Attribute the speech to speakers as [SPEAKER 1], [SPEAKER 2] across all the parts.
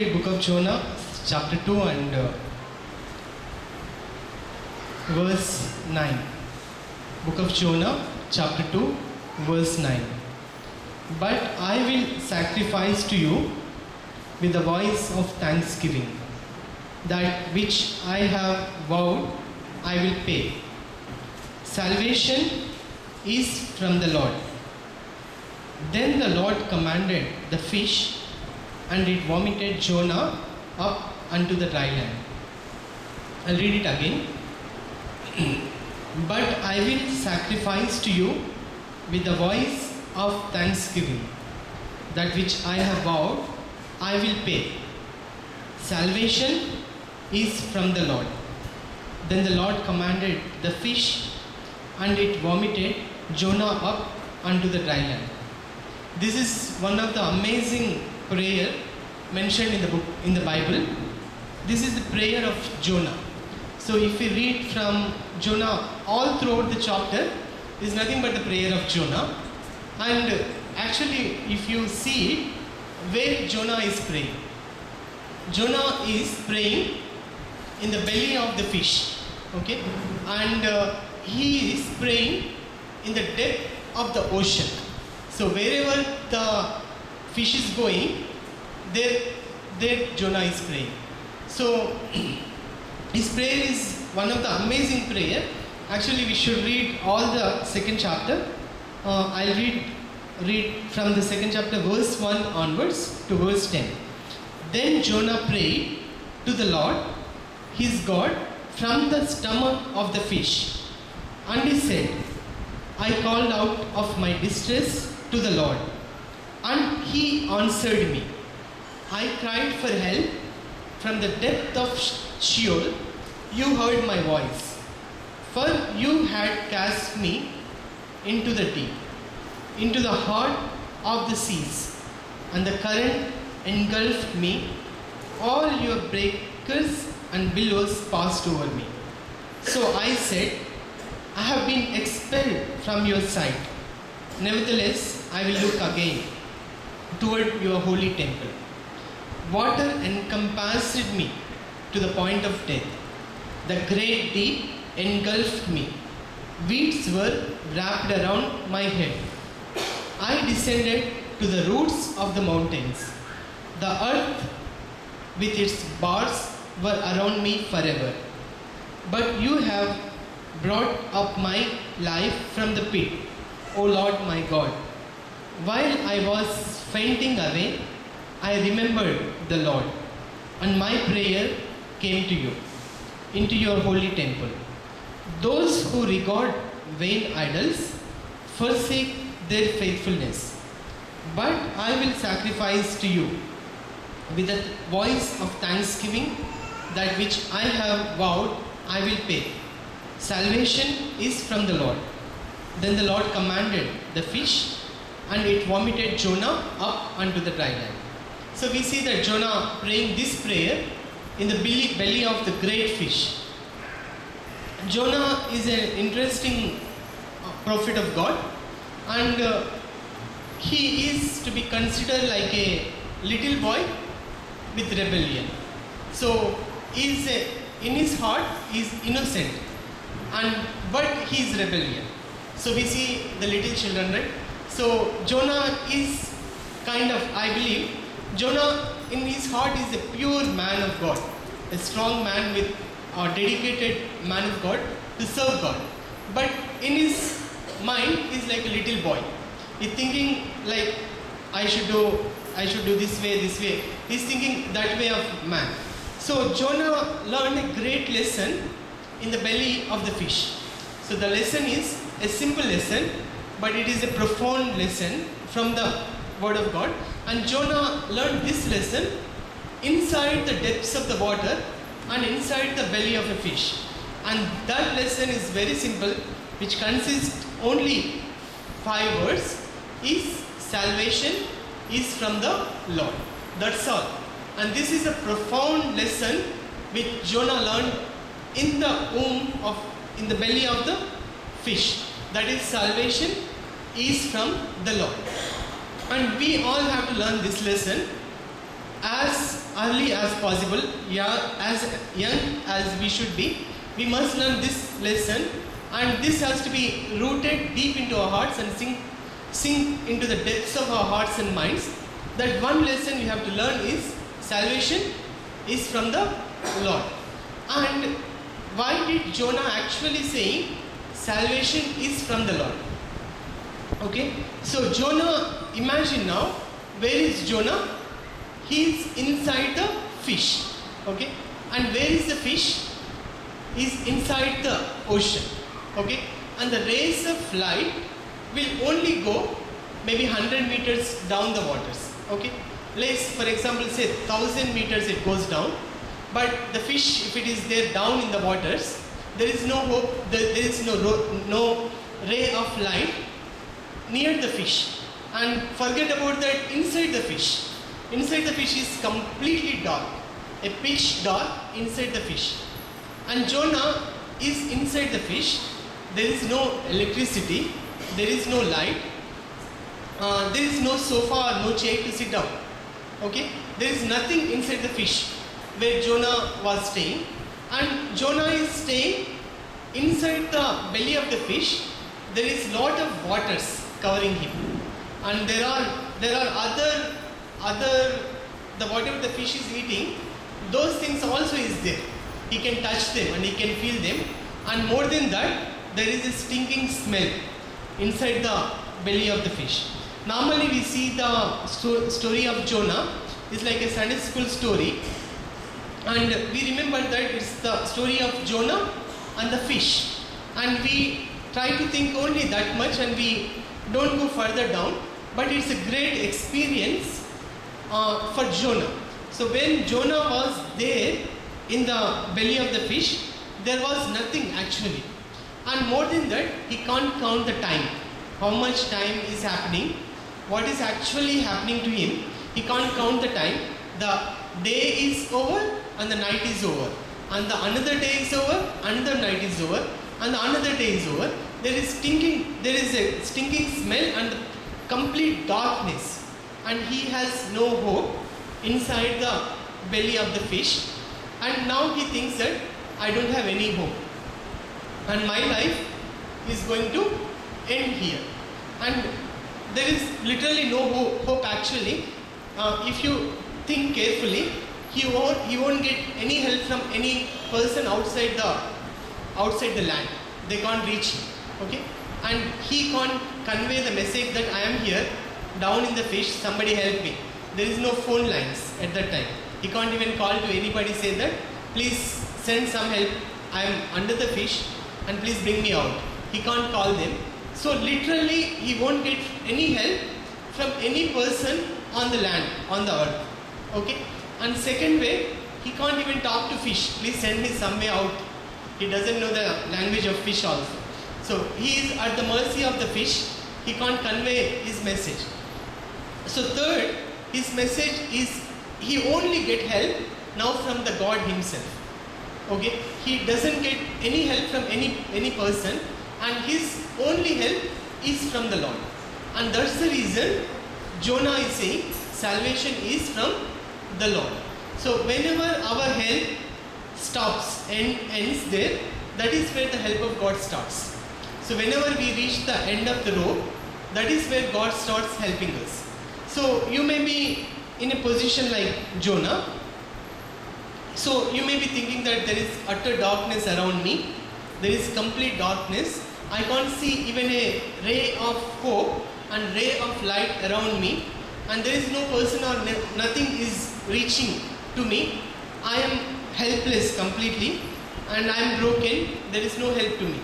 [SPEAKER 1] Book of Jonah, chapter 2 and verse 9. Book of Jonah, chapter 2, verse 9. But I will sacrifice to you with the voice of thanksgiving. That which I have vowed, I will pay. Salvation is from the Lord. Then the Lord commanded the fish, and it vomited Jonah up unto the dry land. I'll read it again. But I will sacrifice to you with the voice of thanksgiving. That which I have vowed, I will pay. Salvation is from the Lord. Then the Lord commanded the fish, and it vomited Jonah up unto the dry land. This is one of the amazing prayer mentioned in the Bible. This is the prayer of Jonah. So if we read from Jonah all throughout the chapter, is nothing but the prayer of Jonah. And actually, if you see it, where Jonah is praying, Jonah is praying in the belly of the fish, okay, and he is praying in the depth of the ocean. So wherever the fish is going, there Jonah is praying. So his prayer is one of the amazing prayer. Actually, we should read all the second chapter. I'll read from the second chapter, verse 1 onwards to verse 10. Then Jonah prayed to the Lord, his God, from the stomach of the fish. And he said, I called out of my distress to the Lord, and he answered me. I cried for help from the depth of Sheol. You heard my voice, for you had cast me into the deep, into the heart of the seas, and the current engulfed me. All your breakers and billows passed over me. So I said, I have been expelled from your sight. Nevertheless, I will look again toward your holy temple. Water encompassed me to the point of death. The great deep engulfed me. Weeds were wrapped around my head. I descended to the roots of the mountains. The earth with its bars were around me forever. But you have brought up my life from the pit, O Lord my God. While I was fainting away, I remembered the Lord, and my prayer came to you, into your holy temple. Those who regard vain idols forsake their faithfulness. But I will sacrifice to you with a voice of thanksgiving. That which I have vowed, I will pay. Salvation is from the Lord. Then the Lord commanded the fish, and it vomited Jonah up unto the dry land. So we see that Jonah praying this prayer in the belly of the great fish. Jonah is an interesting prophet of God, and he is to be considered like a little boy with rebellion. So in his heart he is innocent, but he is rebellion. So we see the little children, right? So Jonah is kind of, I believe, Jonah in his heart is a pure man of God, a strong man with a dedicated man of God to serve God. But in his mind is like a little boy. He's thinking like, I should do this way. He's thinking that way of man. So Jonah learned a great lesson in the belly of the fish. So the lesson is a simple lesson, but it is a profound lesson from the word of God. And Jonah learned this lesson inside the depths of the water and inside the belly of a fish. And that lesson is very simple, which consists only 5 words, is salvation is from the Lord. That's all. And this is a profound lesson which Jonah learned in the belly of the fish. That is, salvation is from the Lord. And we all have to learn this lesson as early as possible, yeah, as young as we should be, we must learn this lesson, and this has to be rooted deep into our hearts and sink into the depths of our hearts and minds. That one lesson we have to learn is salvation is from the Lord. And why did Jonah actually say salvation is from the Lord? Okay, so Jonah, imagine now, where is Jonah? He is inside the fish. Okay, and where is the fish? He is inside the ocean. Okay, and the rays of light will only go maybe 100 meters down the waters. Okay, let's for example say 1000 meters it goes down, but the fish, if it is there down in the waters, there is no hope, there is no ray of light near the fish. And forget about that, inside the fish. Inside the fish is completely dark, a pitch dark inside the fish. And Jonah is inside the fish. There is no electricity, there is no light, there is no sofa or no chair to sit down. Okay, there is nothing inside the fish where Jonah was staying, and Jonah is staying inside the belly of the fish. There is lot of waters covering him, and there are other the whatever the fish is eating, those things also is there. He can touch them and he can feel them, and more than that, there is a stinking smell inside the belly of the fish. Normally we see the story of Jonah is like a Sunday school story, and we remember that it's the story of Jonah and the fish, and we try to think only that much and we don't go further down, but it's a great experience for Jonah. So when Jonah was there in the belly of the fish, there was nothing actually. And more than that, he can't count the time. How much time is happening, what is actually happening to him, he can't count the time. The day is over and the night is over. And the another day is over, another night is over, and the another day is over. There is a stinking smell and complete darkness. And he has no hope inside the belly of the fish. And now he thinks that I don't have any hope. And my life is going to end here. And there is literally no hope actually. If you think carefully, he won't get any help from any person outside the land. They can't reach him. Okay? And he can't convey the message that I am here, down in the fish, somebody help me. There is no phone lines at that time. He can't even call to anybody, say that, please send some help, I am under the fish and please bring me out. He can't call them. So literally he won't get any help from any person on the land, on the earth. Okay? And second way, he can't even talk to fish. Please send me some way out. He doesn't know the language of fish also. So he is at the mercy of the fish. He can't convey his message. So third, his message is he only get help now from the God himself. Okay? He doesn't get any help from any person, and his only help is from the Lord. And that's the reason Jonah is saying salvation is from the Lord. So whenever our help stops and ends there, that is where the help of God starts. So whenever we reach the end of the rope, that is where God starts helping us. So you may be in a position like Jonah. So you may be thinking that there is utter darkness around me. There is complete darkness. I can't see even a ray of hope and ray of light around me. And there is no person or nothing is reaching to me. I am helpless completely and I am broken. There is no help to me.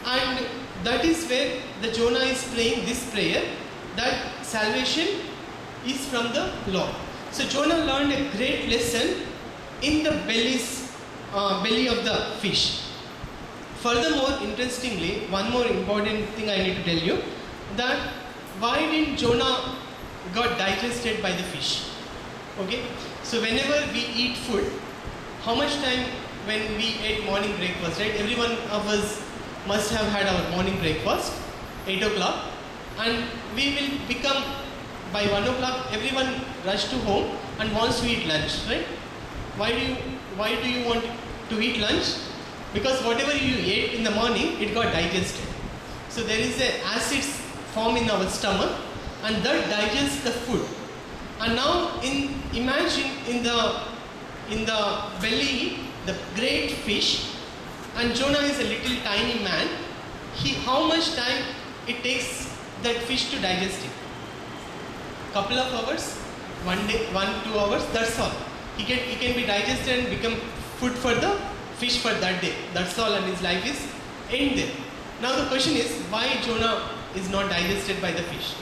[SPEAKER 1] And that is where the Jonah is praying this prayer, that salvation is from the Lord. So Jonah learned a great lesson in the belly of the fish. Furthermore, interestingly, one more important thing I need to tell you, that why didn't Jonah got digested by the fish? Okay, so whenever we eat food, how much time when we ate morning breakfast, right? Every one of us must have had our morning breakfast, 8 o'clock, and we will become by 1 o'clock everyone rush to home and wants to eat lunch, right? Why do you want to eat lunch? Because whatever you ate in the morning, it got digested. So there is a acids form in our stomach, and that digests the food. And now imagine in the belly the great fish, and Jonah is a little tiny man. How much time it takes that fish to digest it? Couple of hours, 1 day, 1-2 hours. That's all. He can be digested and become food for the fish for that day. That's all, and his life is end there. Now the question is, why Jonah is not digested by the fish?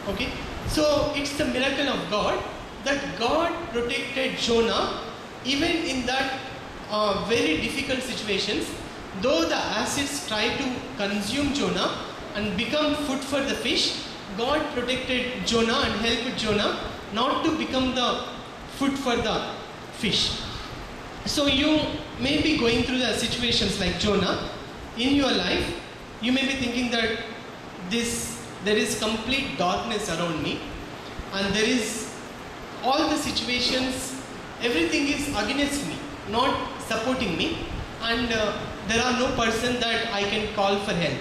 [SPEAKER 1] Okay, so it's the miracle of God that God protected Jonah even in that very difficult situations. Though the acids tried to consume Jonah and become food for the fish, God protected Jonah and helped Jonah not to become the food for the fish. So you may be going through the situations like Jonah in your life. You may be thinking that there is complete darkness around me, and there is all the situations, everything is against me, not supporting me, and there are no person that I can call for help.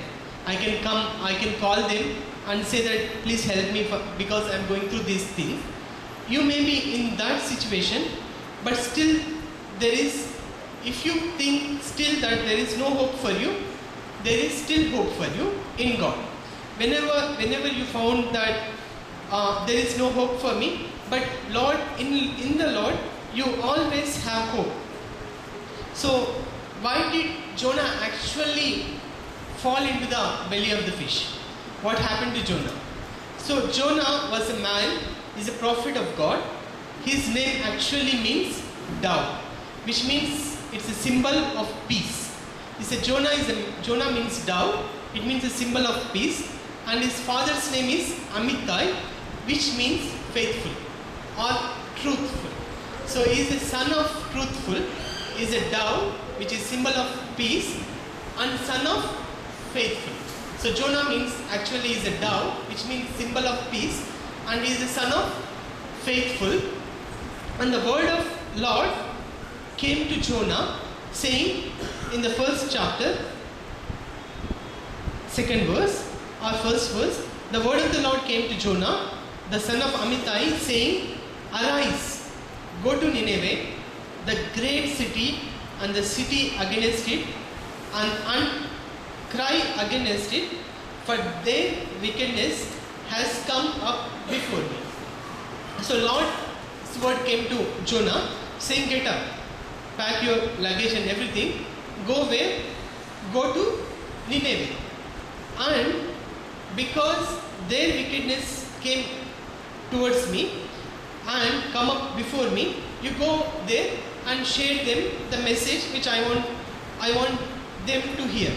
[SPEAKER 1] I can call them and say that please help me because I am going through these things. You may be in that situation, but still there is, if you think still that there is no hope for you, there is still hope for you in God. Whenever you found that there is no hope for me, but Lord, in the Lord, you always have hope. So why did Jonah actually fall into the belly of the fish? What happened to Jonah? So Jonah was a man, he's a prophet of God. His name actually means dove, which means it's a symbol of peace. Jonah means dove, it means a symbol of peace, and his father's name is Amittai, which means faithful or truthful. So he is a son of truthful, is a dove, which is symbol of peace, and son of faithful. So Jonah means actually is a dove, which means symbol of peace, and he is the son of faithful. And the word of Lord came to Jonah, saying in the first chapter, second verse or first verse, the word of the Lord came to Jonah, the son of Amittai, saying, arise, go to Nineveh, the great city, and the city against it, and cry against it, for their wickedness has come up before me. So Lord's word came to Jonah, saying, get up, pack your luggage and everything, go where? Go to Nineveh. And because their wickedness came towards me and come up before me, you go there and share them the message which I want them to hear.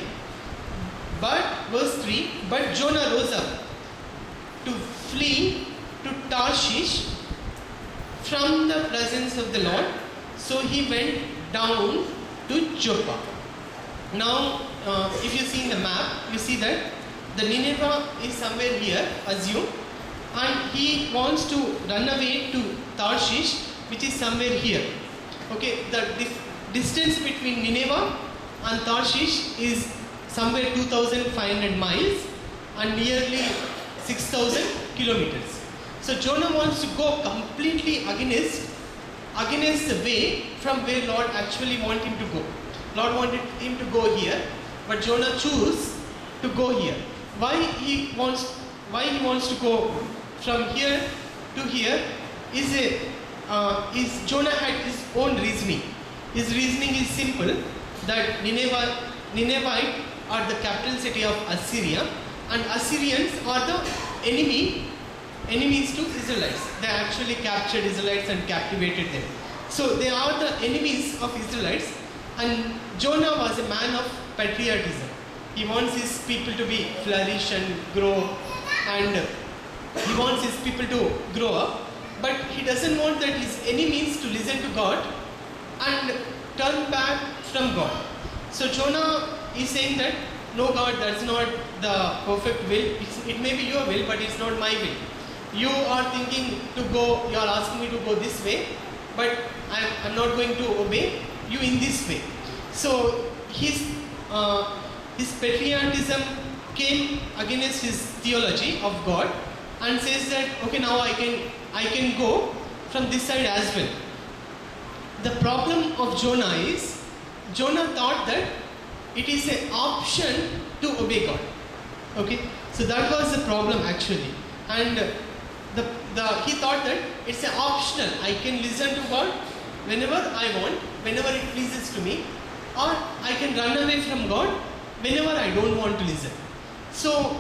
[SPEAKER 1] But verse 3, but Jonah rose up to flee to Tarshish from the presence of the Lord. So he went down to Joppa. Now, if you see in the map, you see that the Nineveh is somewhere here, assume, and he wants to run away to Tarshish, which is somewhere here. Okay, the distance between Nineveh and Tarshish is somewhere 2,500 miles and nearly 6,000 kilometers. So Jonah wants to go completely against the way from where Lord actually wanted him to go. Lord wanted him to go here, but Jonah chose to go here. Why he wants to go from here to here is Jonah had his own reasoning. His reasoning is simple, that Ninevite are the capital city of Assyria, and Assyrians are the enemies to Israelites. They actually captured Israelites and captivated them. So they are the enemies of Israelites, and Jonah was a man of patriotism. He wants his people to be flourish and grow, and he wants his people to grow up, but he doesn't want that his enemies to listen to God and turn back from God. So Jonah is saying that, no God, that's not the perfect will. It may be your will, but it's not my will. you are thinking to go, you are asking me to go this way, but I'm not going to obey you in this way. So his patriotism came against his theology of God and says that, okay, now I can go from this side as well. The problem of Jonah is, Jonah thought that it is an option to obey God. Okay, so that was the problem actually, and he thought that it's an optional. I can listen to God whenever I want, whenever it pleases to me, or I can run away from God whenever I don't want to listen. So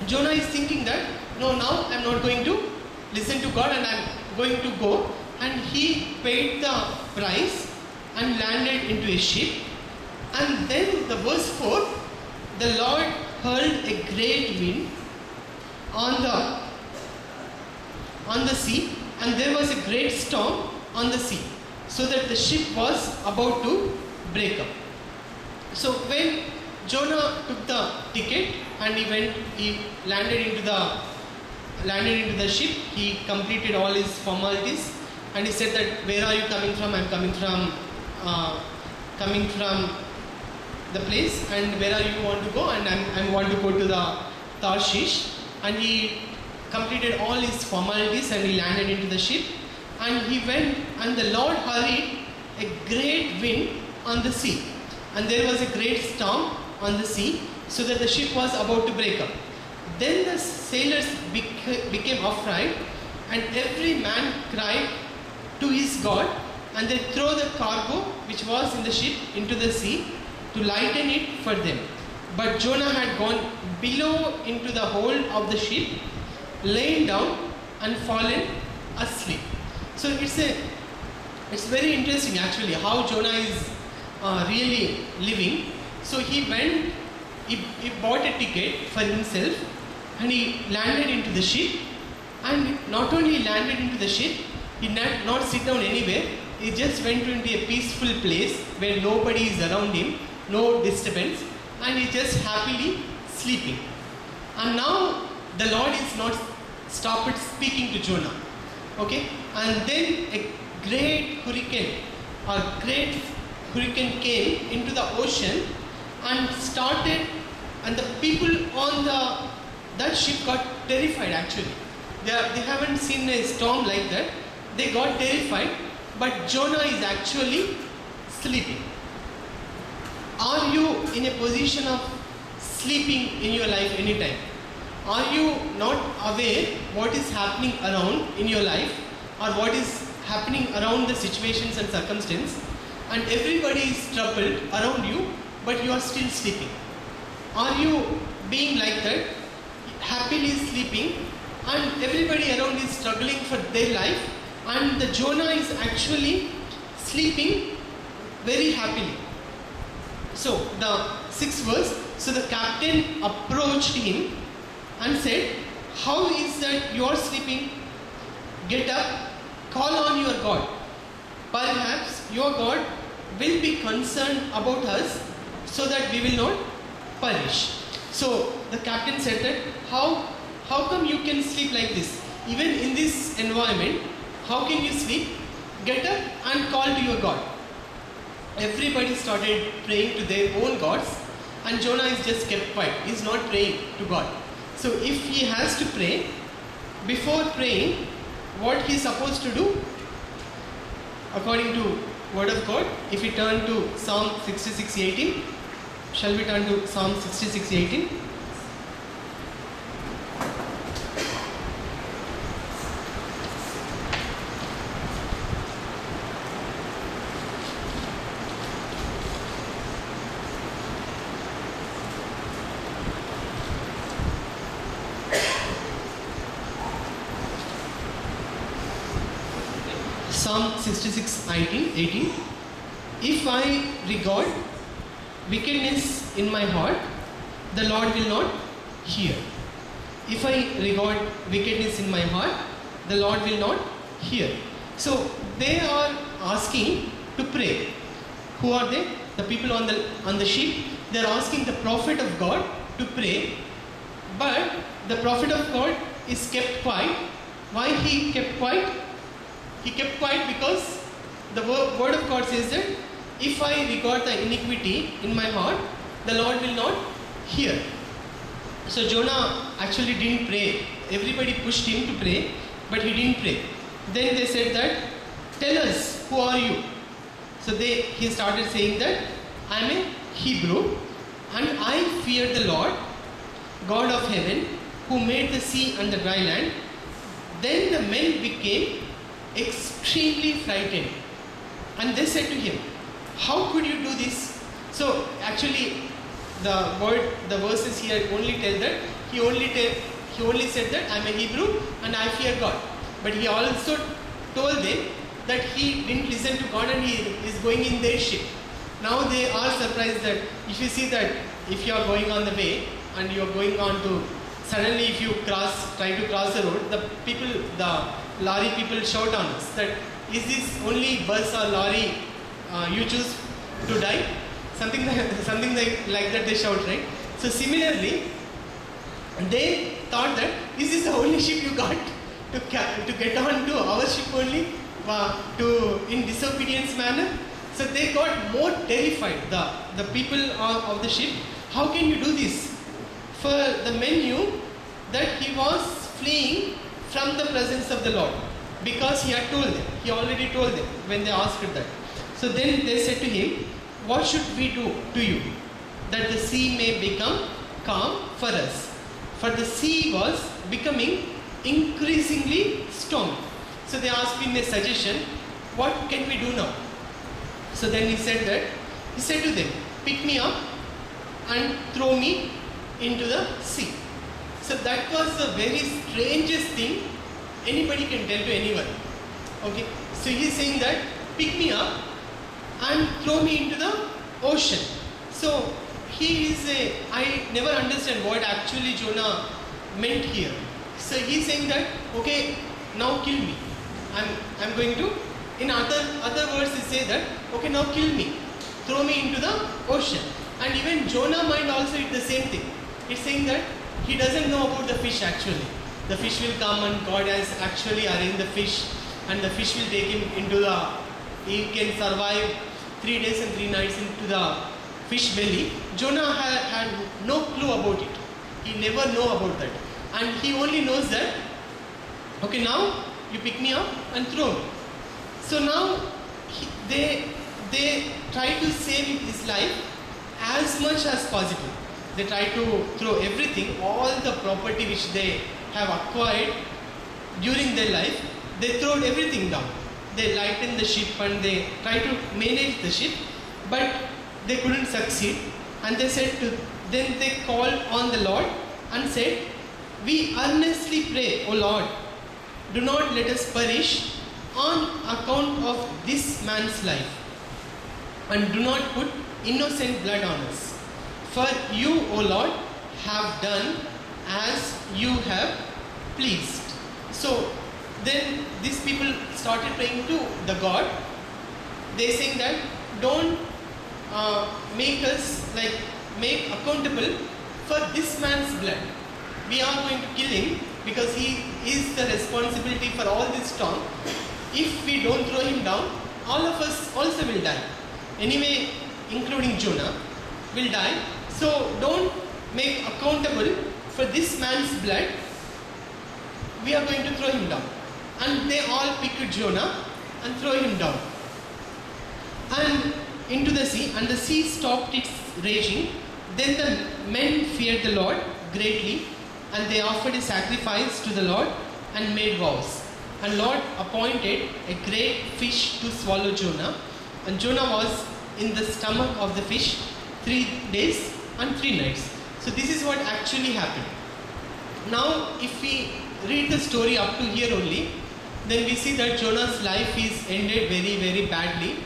[SPEAKER 1] Jonah is thinking that, no, now I'm not going to listen to God and I'm going to go. And he paid the price and landed into a ship. And then the verse 4, the Lord hurled a great wind on the sea, and there was a great storm on the sea, so that the ship was about to break up. So when Jonah took the ticket and he landed into the ship, he completed all his formalities, and he said that, where are you coming from? I'm coming from the place, and where are you want to go? And I want to go to the Tarshish. And he completed all his formalities and he landed into the ship, and he went, and the Lord hurried a great wind on the sea, and there was a great storm on the sea, so that the ship was about to break up. Then the sailors became afraid, and every man cried to his God, and they threw the cargo which was in the ship into the sea to lighten it for them. But Jonah had gone below into the hold of the ship, lain down and fallen asleep. So it's very interesting actually how Jonah is really living. So he went, he bought a ticket for himself, and he landed into the ship. And not only landed into the ship, he did not sit down anywhere. He just went into a peaceful place where nobody is around him, no disturbance, and he just happily sleeping. And now the Lord is not stopped speaking to Jonah. Okay? And then a great hurricane came into the ocean and started, and the people on that ship got terrified actually. They haven't seen a storm like that. They got terrified, but Jonah is actually sleeping. Are you in a position of sleeping in your life anytime? Are you not aware what is happening around in your life, or what is happening around the situations and circumstances, and everybody is troubled around you, but you are still sleeping? Are you being like that, happily sleeping, and everybody around is struggling for their life, and the Jonah is actually sleeping very happily? So the 6th verse, so the captain approached him and said, how is that you are sleeping? Get up, call on your God. Perhaps your God will be concerned about us, so that we will not perish. So the captain said that, how come you can sleep like this? Even in this environment, how can you sleep? Get up and call to your God. Everybody started praying to their own gods, and Jonah is just kept quiet. He is not praying to God. So if he has to pray, before praying, what he is supposed to do? According to Word of God, if we turn to Psalm 66:18, shall we turn to Psalm 66:18? Psalm 66:18. If I regard wickedness in my heart, the Lord will not hear. If I regard wickedness in my heart, the Lord will not hear. So they are asking to pray. Who are they? The people on the ship. They are asking the prophet of God to pray, but the prophet of God is kept quiet. Why he kept quiet? He kept quiet because the word of God says that if I regard the iniquity in my heart, the Lord will not hear. So Jonah actually didn't pray. Everybody pushed him to pray, but he didn't pray. Then they said that, tell us, who are you? So he started saying that, I am a Hebrew and I fear the Lord, God of heaven, who made the sea and the dry land. Then the men became extremely frightened. And they said to him, how could you do this? So actually the verses here only tell that he only said that I am a Hebrew and I fear God. But he also told them that he didn't listen to God and he is going in their ship. Now they are surprised that if you see that if you are going on the way and you are going on to, suddenly if you try to cross the road, the lorry people shout on us that, is this only bus or lorry you choose to die? Something like that they shout, right? So similarly, they thought that, is this the only ship you got to get on to our ship only in disobedience manner? So they got more terrified, the people of the ship. How can you do this? For the men knew that he was fleeing from the presence of the Lord, because he had told them, he already told them when they asked that. So then they said to him, what should we do to you, that the sea may become calm for us? For the sea was becoming increasingly stormy. So they asked him a suggestion, what can we do now? So then he said to them, pick me up and throw me into the sea. So that was the very strangest thing anybody can tell to anyone. Okay, so he is saying that, pick me up and throw me into the ocean. So I never understand what actually Jonah meant here. So he is saying that, okay, now kill me. I'm going to, in other words he says that, okay, now kill me. Throw me into the ocean. And even Jonah mind also did the same thing. It's saying that he doesn't know about the fish actually. The fish will come and God has actually arranged the fish and the fish will take him into he can survive 3 days and 3 nights into the fish belly. Jonah had no clue about it. He never know about that. And he only knows that, okay, now you pick me up and throw me. So now they try to save his life as much as possible. They try to throw everything, all the property which they have acquired during their life, they throw everything down. They lighten the ship and they try to manage the ship, but they couldn't succeed. And then they called on the Lord and said, we earnestly pray, O Lord, do not let us perish on account of this man's life, and do not put innocent blood on us. For you, O Lord, have done as you have pleased. So then these people started praying to the God. They saying that, don't make accountable for this man's blood. We are going to kill him because he is the responsibility for all this storm. If we don't throw him down, all of us also will die. Anyway, including Jonah, will die. So don't make accountable for this man's blood. We are going to throw him down. And they all picked Jonah and throw him down and into the sea, and the sea stopped its raging. Then the men feared the Lord greatly, and they offered a sacrifice to the Lord and made vows. And Lord appointed a great fish to swallow Jonah, and Jonah was in the stomach of the fish 3 days and 3 nights. So this is what actually happened. Now if we read the story up to here only, then we see that Jonah's life is ended very, very badly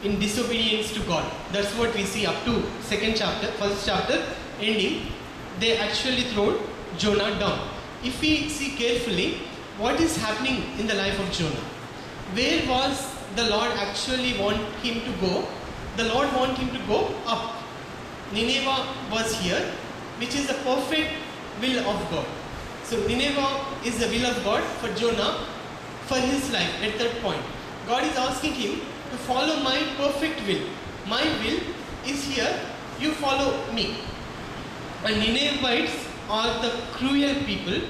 [SPEAKER 1] in disobedience to God. That's what we see up to first chapter ending. They actually throw Jonah down. If we see carefully what is happening in the life of Jonah, where was the Lord actually want him to go? The Lord want him to go up. Nineveh was here, which is the perfect will of God. So Nineveh is the will of God for Jonah for his life at that point. God is asking him to follow my perfect will. My will is here, you follow me. And Ninevites are the cruel people,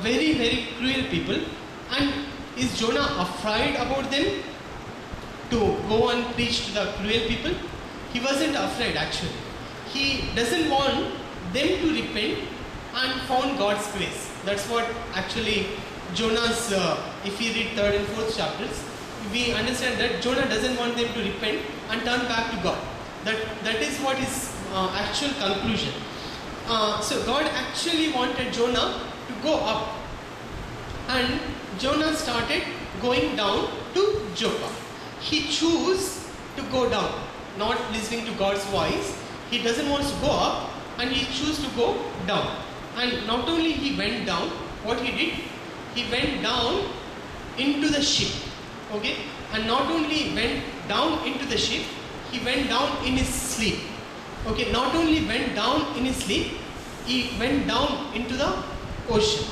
[SPEAKER 1] very, very cruel people. And is Jonah afraid about them to go and preach to the cruel people? He wasn't afraid actually. He doesn't want them to repent and found God's grace. That's what actually Jonah's, if we read 3rd and 4th chapters, we understand that Jonah doesn't want them to repent and turn back to God. That is what is actual conclusion. So God actually wanted Jonah to go up, and Jonah started going down to Joppa. He chose to go down, not listening to God's voice. He doesn't want to go up, and he chose to go down. And not only he went down, what he did, he went down into the ship. Okay, and not only went down into the ship, he went down in his sleep. Okay, not only went down in his sleep, he went down into the ocean.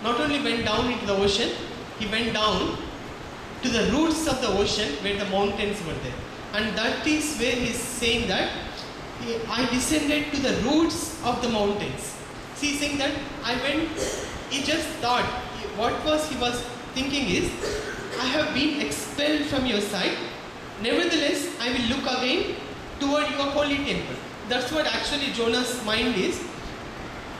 [SPEAKER 1] Not only went down into the ocean, he went down to the roots of the ocean where the mountains were there. And that is where he is saying that I descended to the roots of the mountains. See, saying that I went, he just thought, what he was thinking is, I have been expelled from your sight. Nevertheless, I will look again toward your holy temple. That's what actually Jonah's mind is.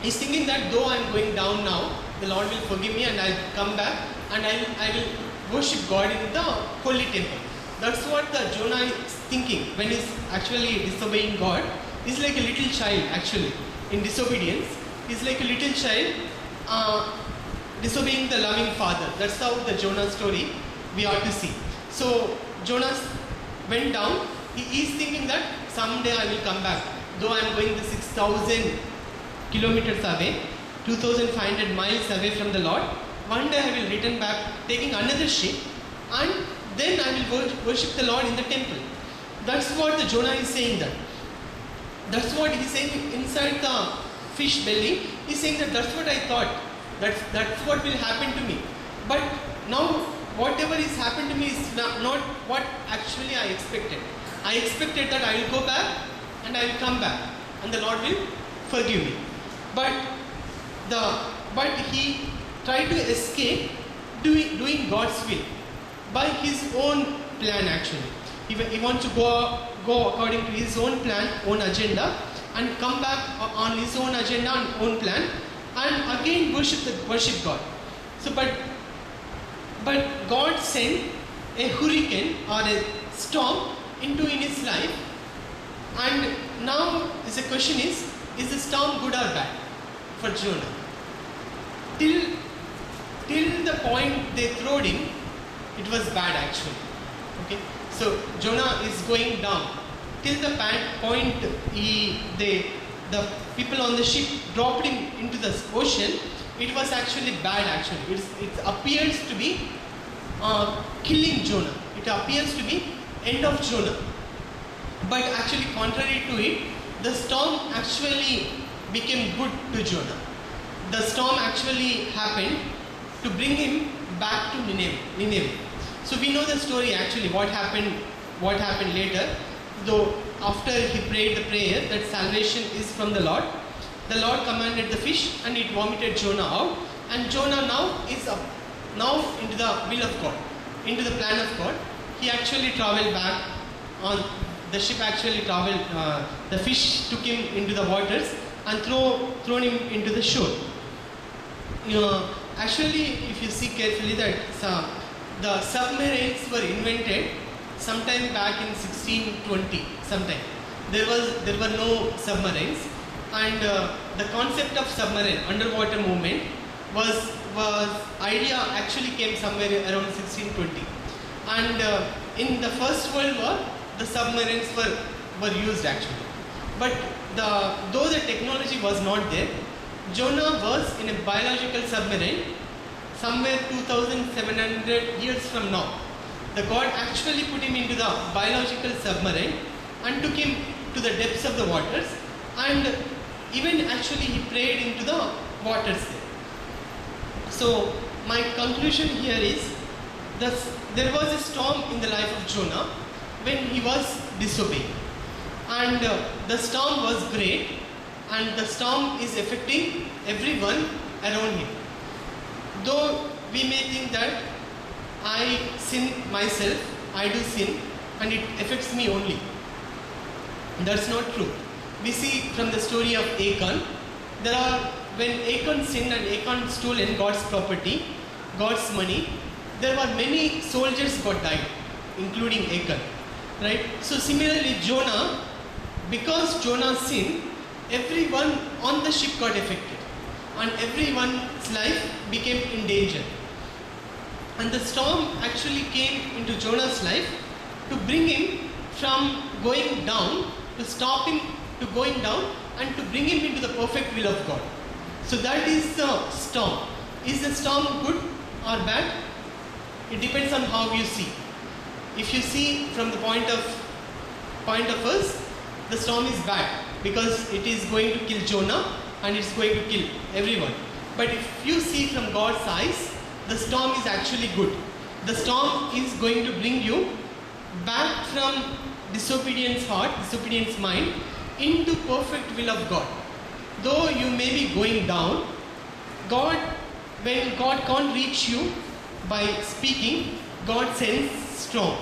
[SPEAKER 1] He's thinking that though I am going down now, the Lord will forgive me and I'll come back and I will worship God in the holy temple. That's what the Jonah is thinking when he's actually disobeying God. He's like a little child actually in disobedience. He's like a little child disobeying the loving father. That's how the Jonah story we ought to see. So Jonah went down. He is thinking that someday I will come back. Though I am going the 6,000 kilometers away, 2,500 miles away from the Lord, one day I will return back taking another ship, and then I will worship the Lord in the temple. That's what the Jonah is saying that. That's what he's saying inside the fish belly. He's saying that that's what I thought. That's what will happen to me. But now whatever is happened to me is not what actually I expected. I expected that I will go back and I will come back and the Lord will forgive me. But he tried to escape doing God's will by his own plan actually. He wants to go according to his own plan, own agenda, and come back on his own agenda and own plan, and again worship God. So but God sent a hurricane or a storm in his life, and now the question is the storm good or bad for Jonah? Till the point they throwed him, it was bad actually. Okay, so Jonah is going down. Till the point the people on the ship dropped him into the ocean, it was actually bad actually. It appears to be killing Jonah. It appears to be end of Jonah. But actually contrary to it, the storm actually became good to Jonah. The storm actually happened to bring him back to Nineveh. So we know the story actually, what happened later. Though after he prayed the prayer that salvation is from the Lord commanded the fish and it vomited Jonah out, and Jonah now is up, now into the will of God, into the plan of God. He actually traveled back on the ship. Actually traveled, the fish took him into the waters and thrown him into the shore. Actually, if you see carefully that the submarines were invented sometime back in 1620. Sometime there were no submarines, and the concept of submarine underwater movement was idea actually came somewhere around 1620. And in the First World War, the submarines were used actually. But though the technology was not there, Jonah was in a biological submarine somewhere 2,700 years from now. The God actually put him into the biological submarine and took him to the depths of the waters, and even actually he prayed into the waters there. So my conclusion here is there was a storm in the life of Jonah when he was disobeying. And the storm was great, and the storm is affecting everyone around him. Though we may think that I sin myself, I do sin, and it affects me only. That's not true. We see from the story of Achan, when Achan sinned and Achan stole God's property, God's money, there were many soldiers got died, including Achan. Right? So similarly, Jonah, because Jonah sinned, everyone on the ship got affected, and everyone's life became in danger. And the storm actually came into Jonah's life to bring him from going down, to stop him to going down, and to bring him into the perfect will of God. So that is the storm. Is the storm good or bad? It depends on how you see. If you see from the point of us, the storm is bad because it is going to kill Jonah and it's going to kill everyone. But if you see from God's eyes, the storm is actually good. The storm is going to bring you back from disobedience heart, disobedience mind, into perfect will of God. Though you may be going down, when God can't reach you by speaking, God sends storm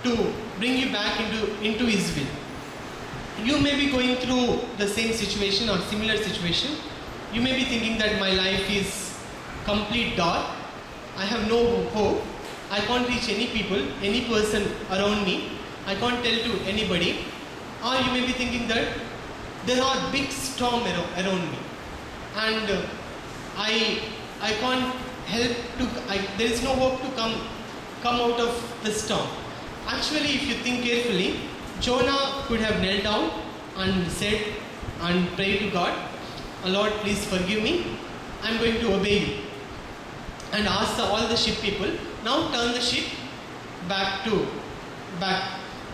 [SPEAKER 1] to bring you back into His will. You may be going through the same situation or similar situation. You may be thinking that my life is complete dark. I have no hope. I can't reach any people, any person around me. I can't tell to anybody. Or you may be thinking that there are big storm around me, and I can't help to. There is no hope to come out of the storm. Actually, if you think carefully, Jonah could have knelt down and said and prayed to God, Lord, please forgive me. I'm going to obey you. And ask all the ship people, now turn the ship back.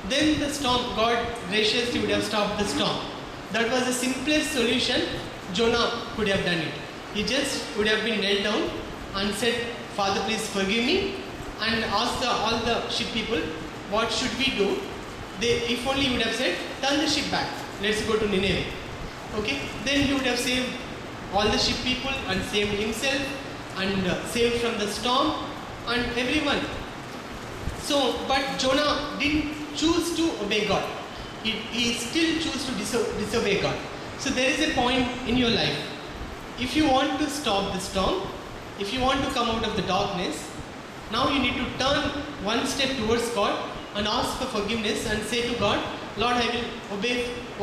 [SPEAKER 1] Then the storm, God graciously would have stopped the storm. That was the simplest solution. Jonah could have done it. He just would have been knelt down and said, Father, please forgive me, and asked all the ship people, what should we do? If only he would have said, turn the ship back, let's go to Nineveh. Okay? Then he would have saved all the ship people and saved himself and saved from the storm and everyone. So, but Jonah didn't choose to obey God. He still chose to disobey God. So there is a point in your life. If you want to stop the storm, if you want to come out of the darkness, now you need to turn one step towards God and ask for forgiveness and say to God, Lord, I will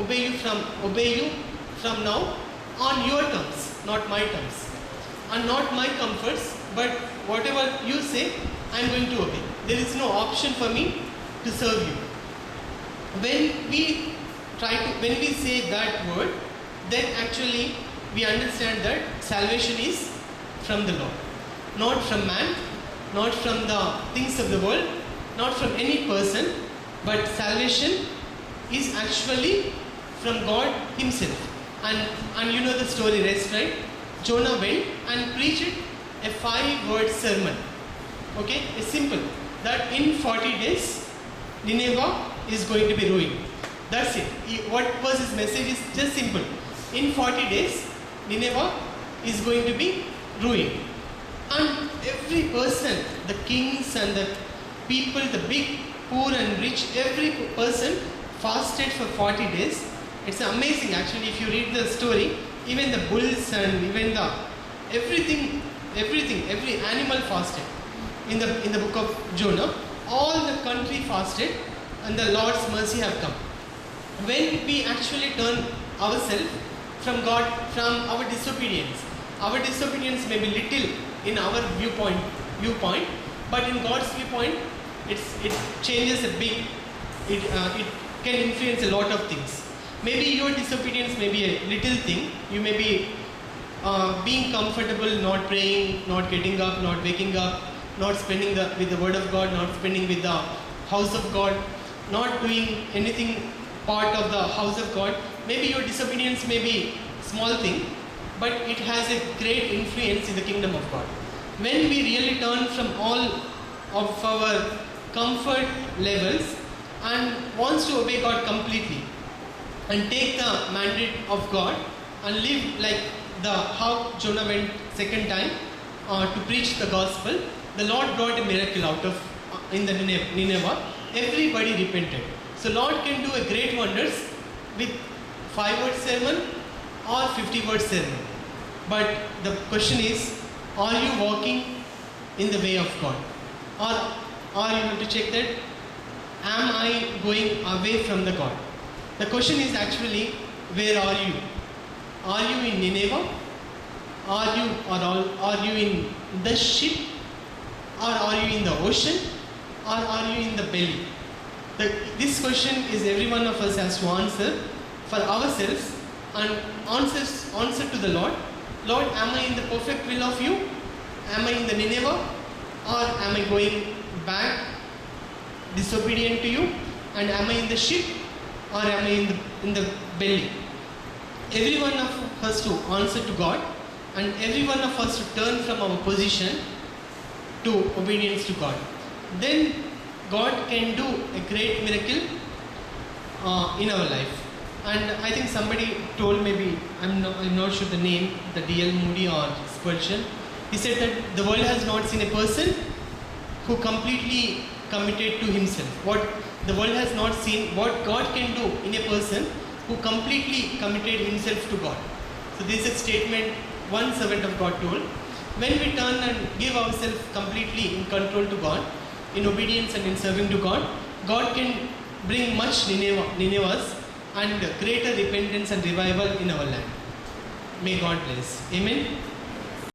[SPEAKER 1] obey you from now on your terms, not my terms, and not my comforts, but whatever you say, I am going to obey. There is no option for me to serve you. When we say that word, then actually we understand that salvation is from the Lord, not from man, not from the things of the world, not from any person, but salvation is actually from God Himself. And you know the story rest, right? Jonah went and preached a 5-word sermon. Okay, it's simple. That in 40 days, Nineveh is going to be ruined. That's it. What was his message is just simple. In 40 days, Nineveh is going to be ruined. And every person, the kings and the people, the big, poor and rich, every person fasted for 40 days. It's amazing actually if you read the story, even the bulls and even every animal fasted. In the book of Jonah, all the country fasted and the Lord's mercy have come. When we actually turn ourselves from God, from our disobedience may be little in our viewpoint, but in God's viewpoint, it changes a big, it can influence a lot of things. Maybe your disobedience may be a little thing. You may be being comfortable, not praying, not getting up, not waking up, not spending with the word of God, not spending with the house of God, not doing anything part of the house of God. Maybe your disobedience may be small thing, but it has a great influence in the kingdom of God. When we really turn from all of our comfort levels and wants to obey God completely and take the mandate of God and live like how Jonah went second time to preach the gospel, the Lord brought a miracle out of in the Nineveh. Everybody repented. So Lord can do a great wonders with 5-word sermon or 50-word sermon. But the question is, are you walking in the way of God? Or you have to check that, am I going away from the God? The question is actually, where are you? Are you in Nineveh? Are you in the ship? Or are you in the ocean? Or are you in the belly? This question is every one of us has to answer for ourselves and answer to the Lord. Lord, am I in the perfect will of you? Am I in the Nineveh? Or am I going back disobedient to you? And am I in the ship? Or am I in the belly? Every one of us to answer to God, and every one of us to turn from our position to obedience to God. Then God can do a great miracle in our life. And I think somebody told, maybe I'm not sure the name, the D.L. Moody or Spurgeon. He said that the world has not seen a person who completely committed to himself. What the world has not seen, what God can do in a person who completely committed himself to God. So this is a statement one servant of God told. When we turn and give ourselves completely in control to God, in obedience and in serving to God, God can bring much Ninevehs and greater repentance and revival in our land. May God bless. Amen.